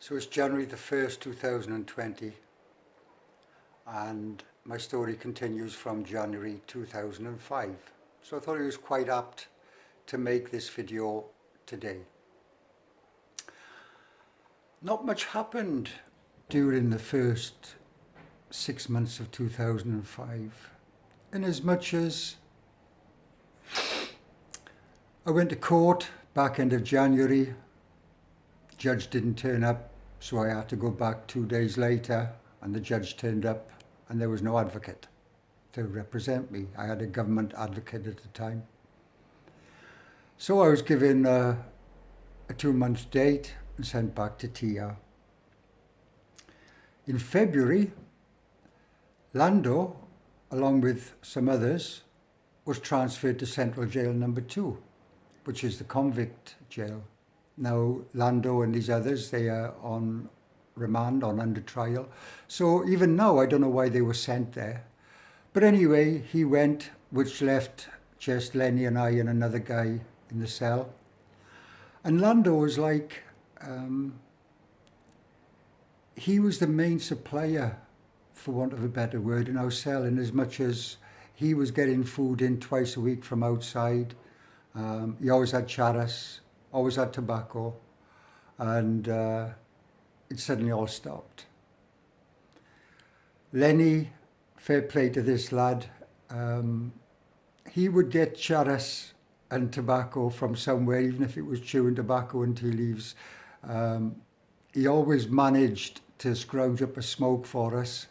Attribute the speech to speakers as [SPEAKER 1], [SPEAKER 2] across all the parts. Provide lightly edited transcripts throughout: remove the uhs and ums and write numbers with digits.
[SPEAKER 1] So it's January the 1st, 2020, and my story continues from January 2005. So I thought it was quite apt to make this video today. Not much happened during the first 6 months of 2005, in as much as I went to court back end of January. Judge didn't turn up, so I had to go back 2 days later, and the judge turned up and there was no advocate to represent me. I had a government advocate at the time. So I was given a 2-month date and sent back to Tihar. In February, Lando, along with some others, was transferred to Central Jail number 2, which is the convict jail. Now, Lando and these others, they are on remand, on under trial. So even now, I don't know why they were sent there. But anyway, he went, which left just Lenny and I and another guy in the cell. And Lando was like, he was the main supplier, for want of a better word, in our cell, in as much as he was getting food in twice a week from outside. He always had charas, always had tobacco, and it suddenly all stopped. Lenny, fair play to this lad, he would get charas and tobacco from somewhere, even if it was chewing tobacco until he leaves. He always managed to scrounge up a smoke for us,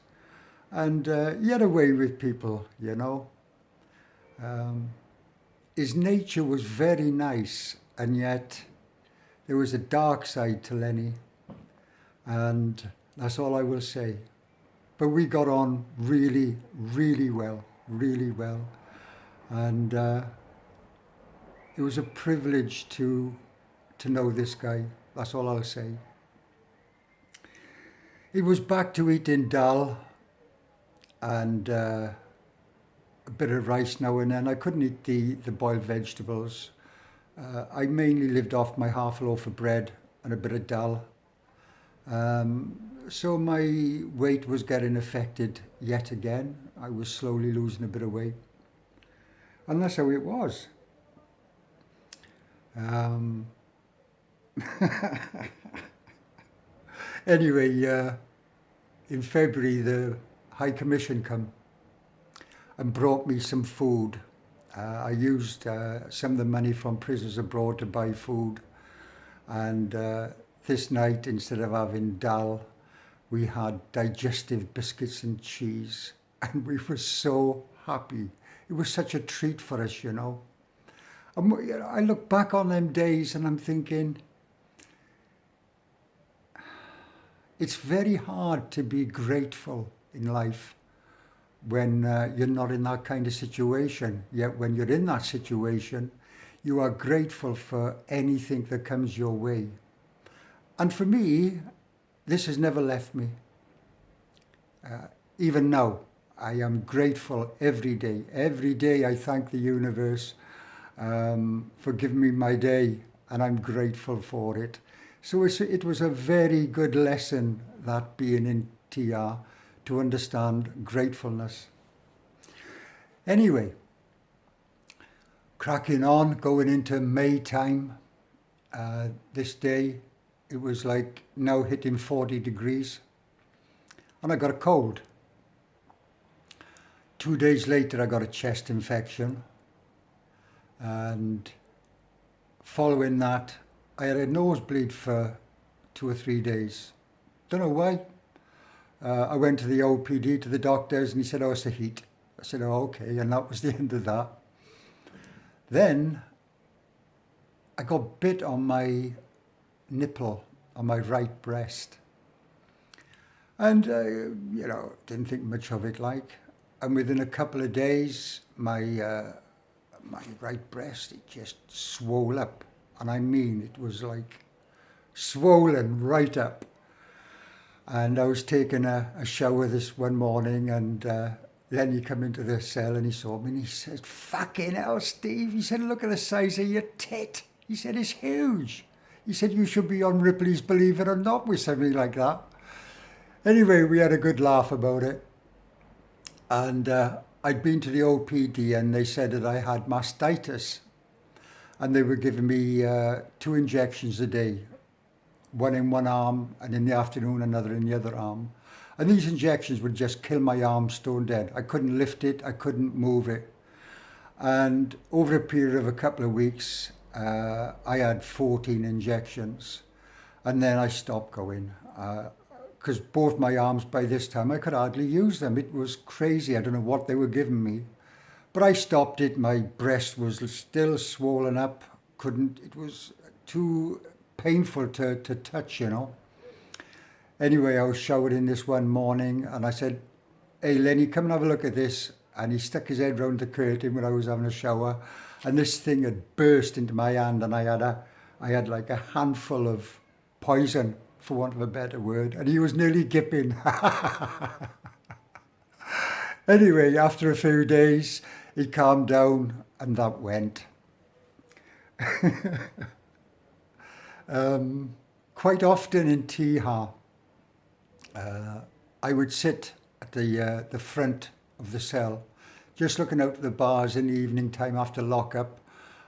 [SPEAKER 1] and he had a way with people, you know. His nature was very nice, and yet there was a dark side to Lenny, and that's all I will say. But we got on really, really well, and it was a privilege to know this guy. That's all I'll say. He was back to eating dal and a bit of rice now and then. I couldn't eat the boiled vegetables. I mainly lived off my half loaf of bread and a bit of dal. So my weight was getting affected yet again. I was slowly losing a bit of weight. And that's how it was. Anyway, in February, the High Commission come and brought me some food. I used some of the money from prisoners abroad to buy food. And this night, instead of having dal, we had digestive biscuits and cheese. And we were so happy. It was such a treat for us, you know. And I look back on them days and I'm thinking, it's very hard to be grateful in life when you're not in that kind of situation. Yet when you're in that situation, you are grateful for anything that comes your way. And for me, this has never left me. Even now, I am grateful every day. Every day I thank the universe for giving me my day, and I'm grateful for it. So it was a very good lesson, that being in TR, to understand gratefulness. Anyway, cracking on, going into May time. This day, it was like now hitting 40 degrees, and I got a cold. 2 days later, I got a chest infection, and following that, I had a nosebleed for 2 or 3 days. Don't know why. I went to the OPD, to the doctors, and he said, oh, it's the heat. I said, oh, okay, and that was the end of that. Then I got bit on my nipple, on my right breast. And, you know, didn't think much of it, like. And within a couple of days, my right breast, it just swole up. And I mean, it was like swollen right up. And I was taking a shower this one morning, and Lenny come into the cell and he saw me and he said, fucking hell, Steve. He said, look at the size of your tit. He said, it's huge. He said, you should be on Ripley's Believe It or Not with something like that. Anyway, we had a good laugh about it. And I'd been to the OPD and they said that I had mastitis. And they were giving me 2 injections a day, one in one arm and in the afternoon another in the other arm. And these injections would just kill my arm stone dead. I couldn't lift it, I couldn't move it. And over a period of a couple of weeks, I had 14 injections. And then I stopped going. Because both my arms by this time, I could hardly use them. It was crazy. I don't know what they were giving me. But I stopped it. My breast was still swollen up. It was too painful to touch, you know. Anyway, I was showered in this one morning and I said, hey, Lenny, come and have a look at this. And he stuck his head round the curtain when I was having a shower. And this thing had burst into my hand and I had like a handful of poison, for want of a better word. And he was nearly gipping. Anyway, after a few days, he calmed down and that went. Quite often in Tihar, I would sit at the front of the cell, just looking out at the bars in the evening time after lockup.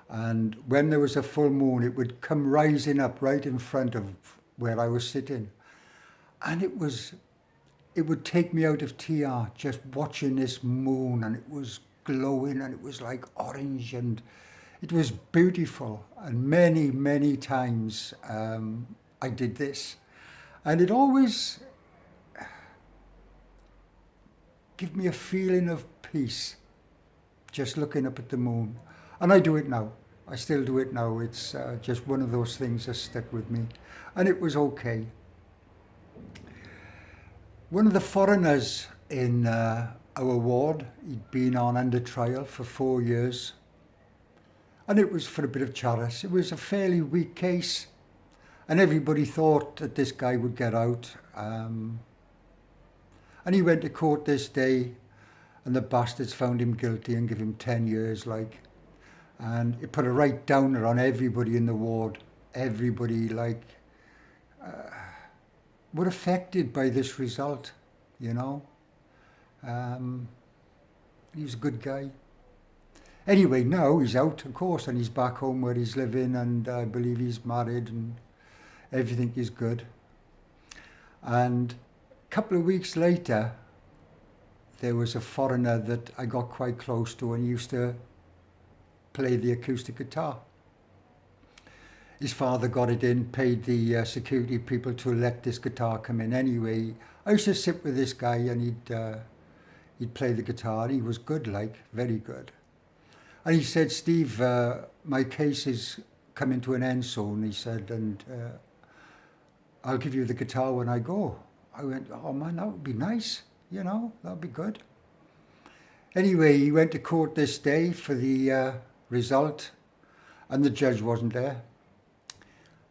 [SPEAKER 1] And when there was a full moon, it would come rising up right in front of where I was sitting. And it would take me out of TR just watching this moon, and it was glowing and it was like orange and it was beautiful. And many, many times I did this. And it always gave me a feeling of peace, just looking up at the moon. And I do it now. I still do it now. It's just one of those things that stuck with me. And it was okay. One of the foreigners in our ward, he'd been on under trial for 4 years. And it was for a bit of charis. It was a fairly weak case. And everybody thought that this guy would get out. And he went to court this day, and the bastards found him guilty and gave him 10 years, like. And it put a right downer on everybody in the ward. Everybody, like, were affected by this result, you know. He was a good guy. Anyway, now he's out, of course, and he's back home where he's living, and I believe he's married, and everything is good. And a couple of weeks later, there was a foreigner that I got quite close to, and he used to play the acoustic guitar. His father got it in, paid the security people to let this guitar come in. Anyway, I used to sit with this guy and he'd play the guitar. He was good, like, very good. And he said, Steve, my case is coming to an end soon, he said, and I'll give you the guitar when I go. I went, oh man, that would be nice, you know, that would be good. Anyway, he went to court this day for the result, and the judge wasn't there.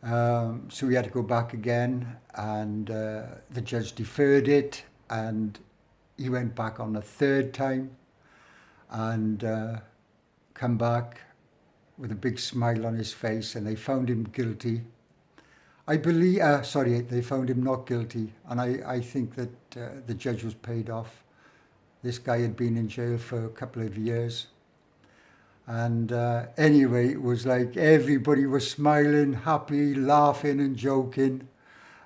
[SPEAKER 1] So we had to go back again, and the judge deferred it, and he went back on the 3rd time, and come back with a big smile on his face, and they found him guilty. I believe, they found him not guilty, and I think that the judge was paid off. This guy had been in jail for a couple of years. And anyway, it was like everybody was smiling, happy, laughing and joking.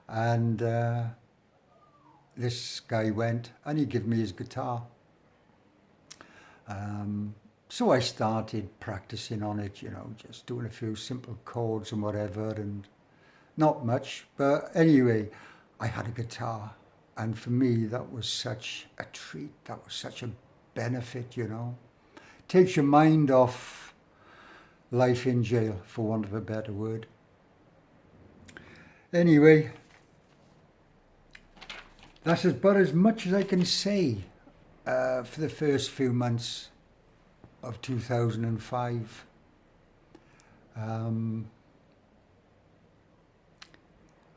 [SPEAKER 1] And this guy went and he gave me his guitar. So I started practicing on it, you know, just doing a few simple chords and whatever, and not much. But anyway, I had a guitar. And for me, that was such a treat. That was such a benefit, you know. Takes your mind off life in jail, for want of a better word. Anyway, that's about as much as I can say for the first few months of 2005.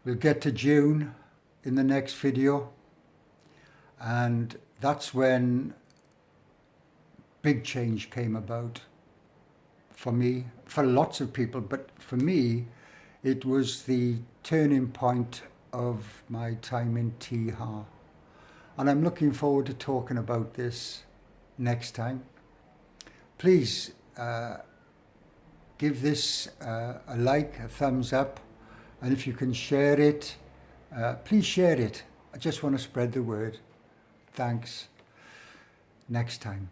[SPEAKER 1] We'll get to June in the next video, and that's when big change came about for me, for lots of people, but for me, It was the turning point of my time in Tihar. And I'm looking forward to talking about this next time. Please give this a like, a thumbs up, and if you can share it, please share it. I just want to spread the word. Thanks. Next time.